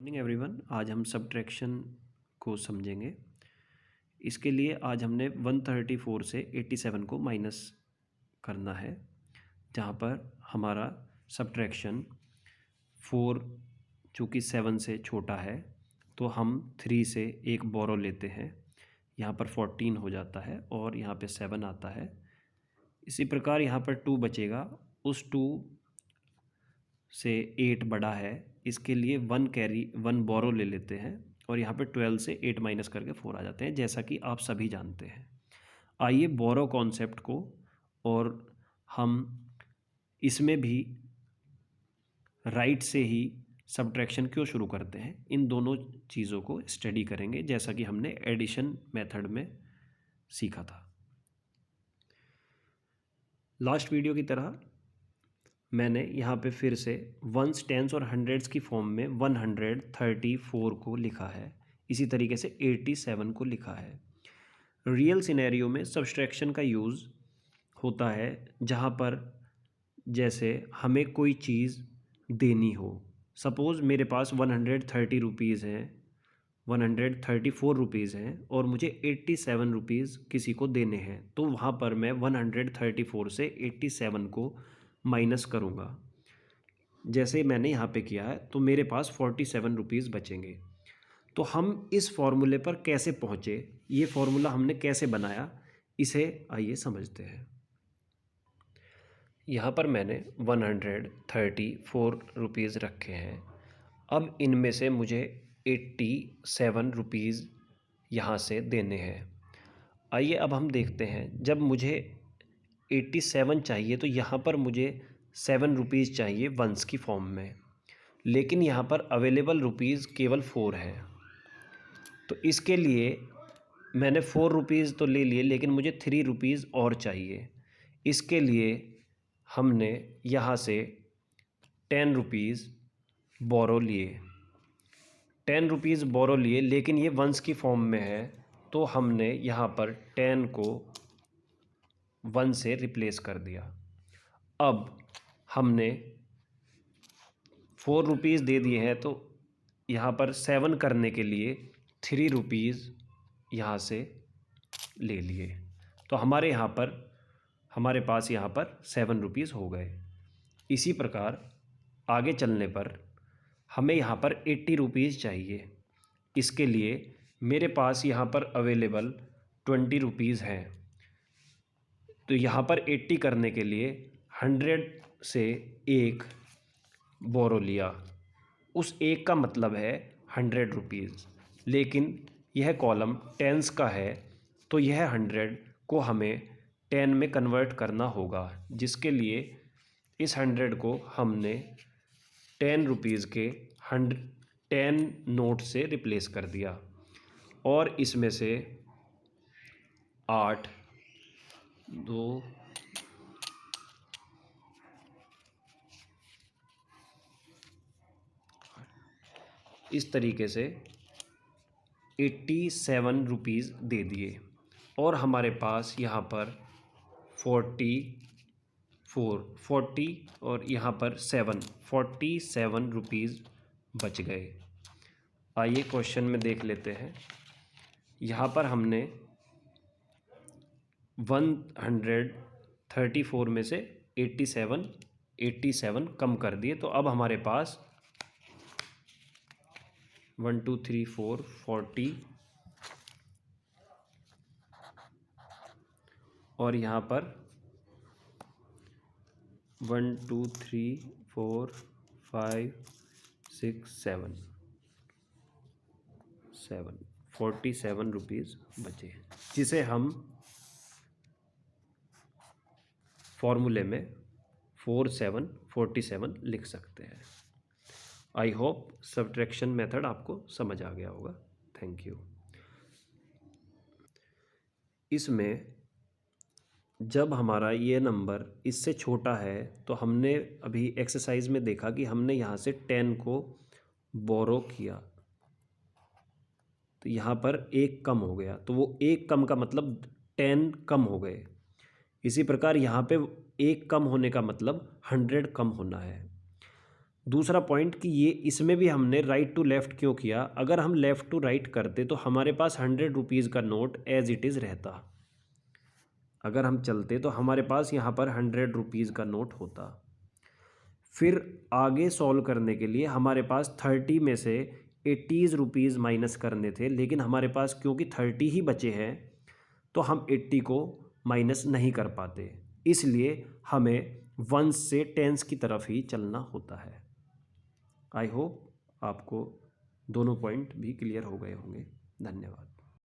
Morning everyone. आज हम subtraction को समझेंगे। इसके लिए आज हमने 134 से 87 को माइनस करना है, जहाँ पर हमारा सब्ट्रैक्शन 4 चूँकि 7 से छोटा है तो हम 3 से एक बोरो लेते हैं। यहाँ पर 14 हो जाता है और यहाँ पे 7 आता है। इसी प्रकार यहाँ पर 2 बचेगा, उस 2 से 8 बड़ा है, इसके लिए 1 बोरो ले लेते हैं और यहाँ पे 12 से 8 माइनस करके 4 आ जाते हैं, जैसा कि आप सभी जानते हैं। आइए बोरो कॉन्सेप्ट को और हम इसमें भी राइट से ही सब्ट्रैक्शन क्यों शुरू करते हैं, इन दोनों चीज़ों को स्टडी करेंगे, जैसा कि हमने एडिशन मेथड में सीखा था। लास्ट वीडियो की तरह मैंने यहाँ पे फिर से वंस, टेंस और हंड्रेड्स की फॉर्म में 134 को लिखा है, इसी तरीके से 87 को लिखा है। रियल सिनेरियो में सब्ट्रैक्शन का यूज़ होता है जहाँ पर जैसे हमें कोई चीज़ देनी हो। सपोज़ मेरे पास 130 रुपीज़ हैं, 134 रुपीज़ हैं और मुझे 87 रुपीज़ किसी को देने हैं, तो वहाँ पर मैं 134 से 87 को माइनस करूँगा, जैसे मैंने यहाँ पे किया है, तो मेरे पास 47 रुपीज़ बचेंगे। तो हम इस फॉर्मूले पर कैसे पहुँचे, ये फॉर्मूला हमने कैसे बनाया, इसे आइए समझते हैं। यहाँ पर मैंने 134 रुपीज़ रखे हैं। अब इनमें से मुझे 87 रुपीज़ यहाँ से देने हैं। आइए अब हम देखते हैं, जब मुझे 87 चाहिए तो यहाँ पर मुझे 7 रुपीज़ चाहिए वंस की फॉर्म में, लेकिन यहाँ पर अवेलेबल रुपीज़ केवल 4 है। तो इसके लिए मैंने 4 रुपीज़ तो ले लिए, लेकिन मुझे 3 रुपीज़ और चाहिए। इसके लिए हमने यहाँ से 10 रुपीज़ बोरो लिए, 10 रुपीज़ बोरो लिए, लेकिन ये वंस की फॉर्म में है, तो हमने यहाँ पर 10 को 1 से रिप्लेस कर दिया। अब हमने 4 रुपीज़ दे दिए हैं, तो यहाँ पर 7 करने के लिए 3 रुपीज़ यहाँ से ले लिए, तो हमारे पास यहाँ पर 7 रुपीज़ हो गए। इसी प्रकार आगे चलने पर हमें यहाँ पर 80 रुपीज़ चाहिए। इसके लिए मेरे पास यहाँ पर अवेलेबल 20 रुपीज़ हैं, तो यहाँ पर 80 करने के लिए 100 से एक बोरो लिया। उस एक का मतलब है 100 रुपीज़, लेकिन यह कॉलम टेंस का है, तो यह 100 को हमें 10 में कन्वर्ट करना होगा, जिसके लिए इस 100 को हमने 10 रुपीज़ के 10 नोट से रिप्लेस कर दिया और इसमें से 8 2 इस तरीके से 87 रुपीज़ दे दिए और हमारे पास यहाँ पर 40 और यहाँ पर 47 रुपीज़ बच गए। आइए क्वेश्चन में देख लेते हैं। यहाँ पर हमने 134 में से 87 कम कर दिए, तो अब हमारे पास 1 2 3 4 40 और यहाँ पर 1 2 3 4 5 6 7 47 रुपीज़ बचे, जिसे हम फॉर्मूले में 47 लिख सकते हैं। आई होप सब्ट्रैक्शन मेथड आपको समझ आ गया होगा। Thank you. इसमें जब हमारा ये नंबर इससे छोटा है, तो हमने अभी एक्सरसाइज में देखा कि हमने यहाँ से 10 को बोरो किया, तो यहाँ पर एक कम हो गया, तो वो एक कम का मतलब 10 कम हो गए। इसी प्रकार यहाँ पे एक कम होने का मतलब 100 कम होना है। दूसरा पॉइंट कि ये इसमें भी हमने राइट टू लेफ़्ट क्यों किया, अगर हम लेफ़्ट टू राइट करते तो हमारे पास 100 रुपीज़ का नोट एज इट इज़ रहता। अगर हम चलते तो हमारे पास यहाँ पर 100 रुपीज़ का नोट होता। फिर आगे सॉल्व करने के लिए हमारे पास 30 में से 80 रुपीज़ माइनस करने थे, लेकिन हमारे पास क्योंकि 30 ही बचे हैं तो हम 80 को माइनस नहीं कर पाते, इसलिए हमें वंस से टेंस की तरफ ही चलना होता है। आई होप आपको दोनों पॉइंट भी क्लियर हो गए होंगे। धन्यवाद।